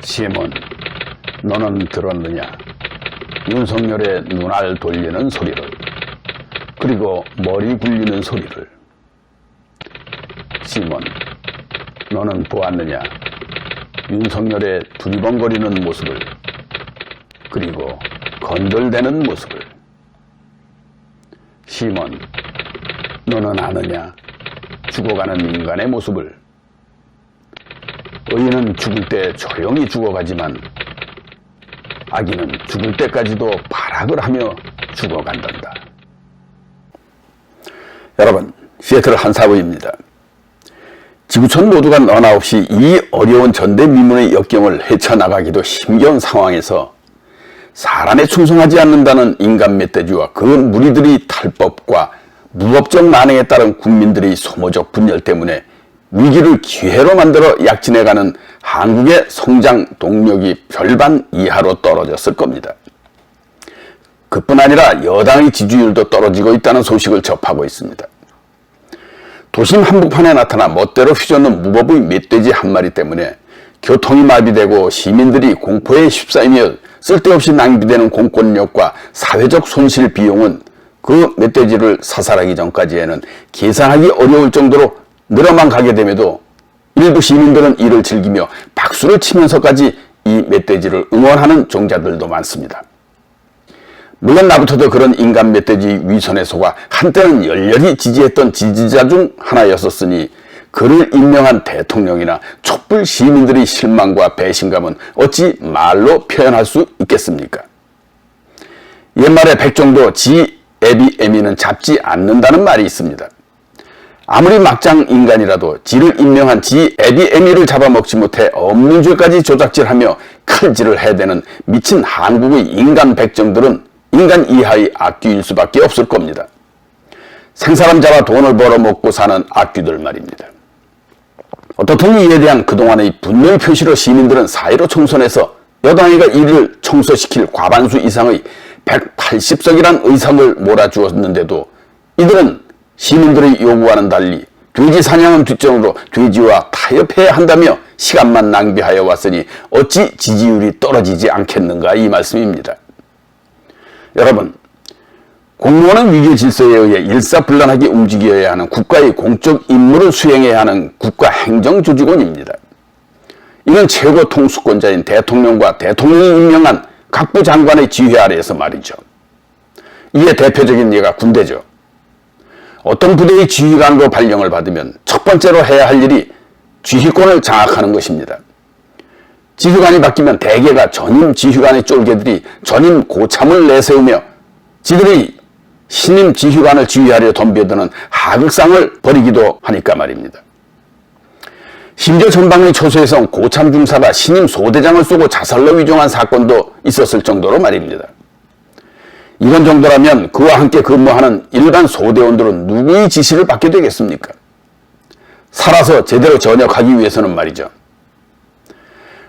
시몬, 너는 들었느냐? 윤석열의 눈알 돌리는 소리를, 그리고 머리 굴리는 소리를. 시몬, 너는 보았느냐? 윤석열의 두리번거리는 모습을, 그리고 건들대는 모습을. 시몬, 너는 아느냐? 죽어가는 인간의 모습을. 의인은 죽을 때 조용히 죽어가지만 악인은 죽을 때까지도 발악을 하며 죽어간단다. 여러분, 시애틀 한사부입니다. 지구촌 모두가 너나 없이 이 어려운 전대미문의 역경을 헤쳐나가기도 힘겨운 상황에서 사람에 충성하지 않는다는 인간 멧돼지와 그 무리들의 탈법과 무법적 난행에 따른 국민들의 소모적 분열 때문에 위기를 기회로 만들어 약진해가는 한국의 성장 동력이 별반 이하로 떨어졌을 겁니다. 그뿐 아니라 여당의 지지율도 떨어지고 있다는 소식을 접하고 있습니다. 도심 한복판에 나타나 멋대로 휘젓는 무법의 멧돼지 한 마리 때문에 교통이 마비되고 시민들이 공포에 휩싸이며 쓸데없이 낭비되는 공권력과 사회적 손실 비용은 그 멧돼지를 사살하기 전까지에는 계산하기 어려울 정도로 늘어만 가게 됨에도 일부 시민들은 이를 즐기며 박수를 치면서까지 이 멧돼지를 응원하는 종자들도 많습니다. 물론 나부터도 그런 인간 멧돼지 위선에 속아 한때는 열렬히 지지했던 지지자 중 하나였었으니 그를 임명한 대통령이나 촛불 시민들의 실망과 배신감은 어찌 말로 표현할 수 있겠습니까? 옛말에 백종도 지 애비 애미는 잡지 않는다는 말이 있습니다. 아무리 막장 인간이라도 지를 임명한 지 애비 애미를 잡아먹지 못해 없는 죄까지 조작질하며 칼질을 해대는 미친 한국의 인간 백정들은 인간 이하의 악귀일 수밖에 없을 겁니다. 생사람 잡아 돈을 벌어먹고 사는 악귀들 말입니다. 어떻든 이에 대한 그동안의 분노의 표시로 시민들은 4.15 총선에서 여당이가 이를 청소시킬 과반수 이상의 180석이란 의석을 몰아주었는데도 이들은 시민들의 요구와는 달리 돼지 사냥은 뒷전으로 돼지와 타협해야 한다며 시간만 낭비하여 왔으니 어찌 지지율이 떨어지지 않겠는가 이 말씀입니다. 여러분, 공무원은 위기 질서에 의해 일사불란하게 움직여야 하는 국가의 공적 임무를 수행해야 하는 국가행정조직원입니다. 이는 최고 통수권자인 대통령과 대통령이 임명한 각부 장관의 지휘 아래에서 말이죠. 이에 대표적인 예가 군대죠. 어떤 부대의 지휘관으로 발령을 받으면 첫 번째로 해야 할 일이 지휘권을 장악하는 것입니다. 지휘관이 바뀌면 대개가 전임 지휘관의 쫄개들이 전임 고참을 내세우며 지들이 신임 지휘관을 지휘하려 덤벼드는 하극상을 벌이기도 하니까 말입니다. 심지어 전방의 초소에선 고참 중사가 신임 소대장을 쏘고 자살로 위종한 사건도 있었을 정도로 말입니다. 이런 정도라면 그와 함께 근무하는 일반 소대원들은 누구의 지시를 받게 되겠습니까? 살아서 제대로 전역하기 위해서는 말이죠.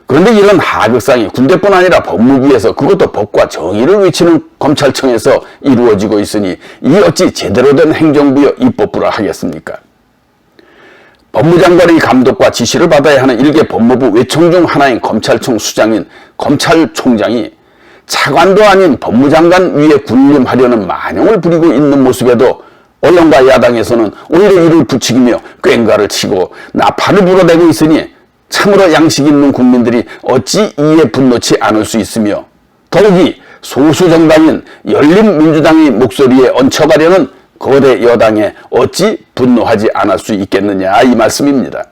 그런데 이런 하극상이 군대뿐 아니라 법무부에서, 그것도 법과 정의를 외치는 검찰청에서 이루어지고 있으니 이 어찌 제대로 된 행정부여 입법부라 하겠습니까? 법무장관의 감독과 지시를 받아야 하는 일개 법무부 외청 중 하나인 검찰청 수장인 검찰총장이 차관도 아닌 법무장관 위에 군림하려는 만용을 부리고 있는 모습에도 언론과 야당에서는 오히려 이를 부추기며 꽹과를 치고 나팔을 불어대고 있으니 참으로 양식 있는 국민들이 어찌 이에 분노치 않을 수 있으며, 더욱이 소수 정당인 열린민주당의 목소리에 얹혀가려는 거대 여당에 어찌 분노하지 않을 수 있겠느냐 이 말씀입니다.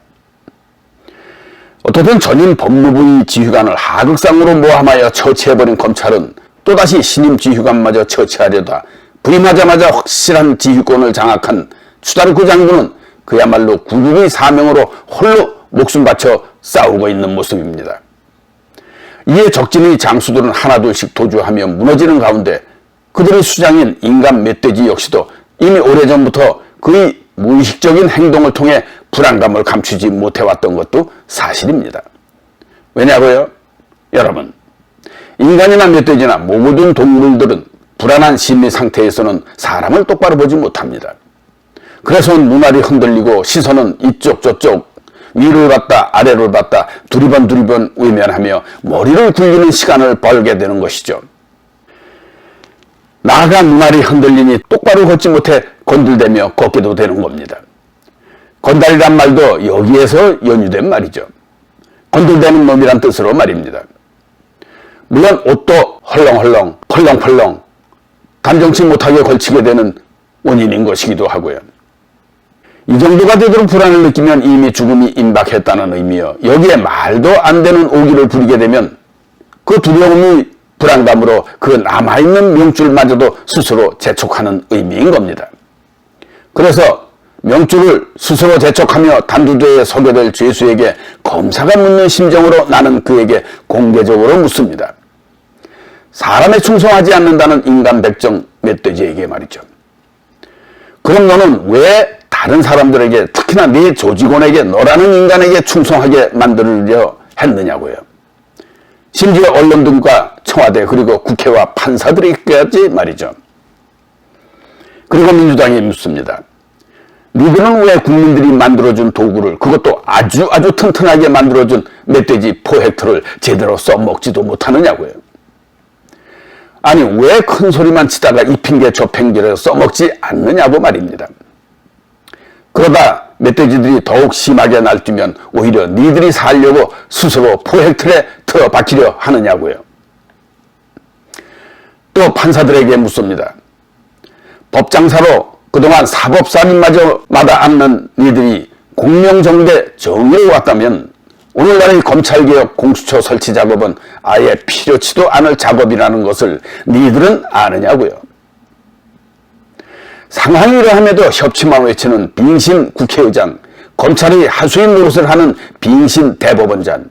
어떻든 전임 법무부의 지휘관을 하극상으로 모함하여 처치해버린 검찰은 또다시 신임 지휘관마저 처치하려다 부임하자마자 확실한 지휘권을 장악한 추다르크 장군은 그야말로 구국의 사명으로 홀로 목숨 바쳐 싸우고 있는 모습입니다. 이에 적진의 장수들은 하나둘씩 도주하며 무너지는 가운데 그들의 수장인 인간 멧돼지 역시도 이미 오래전부터 그의 무의식적인 행동을 통해 불안감을 감추지 못해왔던 것도 사실입니다. 왜냐고요? 여러분, 인간이나 멧돼지나 모든 동물들은 불안한 심리 상태에서는 사람을 똑바로 보지 못합니다. 그래서 눈알이 흔들리고 시선은 이쪽 저쪽 위를 봤다 아래를 봤다 두리번 외면하며 머리를 굴리는 시간을 벌게 되는 것이죠. 나아가 눈알이 흔들리니 똑바로 걷지 못해 건들대며 걷게도 되는 겁니다. 건달이란 말도 여기에서 연유된 말이죠. 건들대는 놈이란 뜻으로 말입니다. 물론 옷도 헐렁헐렁 펄렁펄렁 단정치 못하게 걸치게 되는 원인인 것이기도 하고요. 이 정도가 되도록 불안을 느끼면 이미 죽음이 임박했다는 의미여, 여기에 말도 안 되는 오기를 부리게 되면 그 두려움이 불안감으로 그 남아있는 명줄마저도 스스로 재촉하는 의미인 겁니다. 그래서 명줄을 스스로 재촉하며 단두대에 서게 될 죄수에게 검사가 묻는 심정으로 나는 그에게 공개적으로 묻습니다. 사람에 충성하지 않는다는 인간 백정 멧돼지에게 말이죠. 그럼 너는 왜 다른 사람들에게, 특히나 네 조직원에게, 너라는 인간에게 충성하게 만들려 했느냐고요. 심지어 언론들과 청와대 그리고 국회와 판사들에게까지 말이죠. 그리고 민주당이 묻습니다. 니들은 왜 국민들이 만들어준 도구를, 그것도 아주 튼튼하게 만들어준 멧돼지 포획틀을 제대로 써먹지도 못하느냐고요. 아니 왜 큰 소리만 치다가 이 핑계 저 핑계를 써먹지 않느냐고 말입니다. 그러다 멧돼지들이 더욱 심하게 날뛰면 오히려 니들이 살려고 스스로 포획틀에 틀어박히려 하느냐고요. 또 판사들에게 묻습니다. 법장사로 그동안 사법살인마저 마다 않는 니들이 공명정대 정의를 왔다면 오늘날의 검찰개혁 공수처 설치 작업은 아예 필요치도 않을 작업이라는 것을 니들은 아느냐고요. 상황이 이러함에도 협치만 외치는 빙신 국회의장, 검찰이 하수인 노릇을 하는 빙신 대법원장,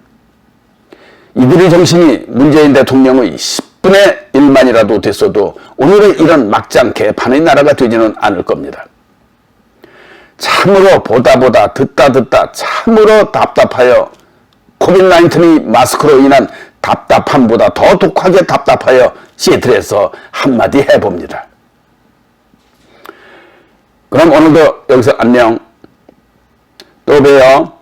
이들의 정신이 문재인 대통령의 10분의 1만이라도 됐어도 오늘의 이런 막장 개판의 나라가 되지는 않을 겁니다. 참으로 보다 듣다 참으로 답답하여 코비드-19이 마스크로 인한 답답함보다 더 독하게 답답하여 시애틀에서 한마디 해봅니다. 그럼 오늘도 여기서 안녕. 또 봬요.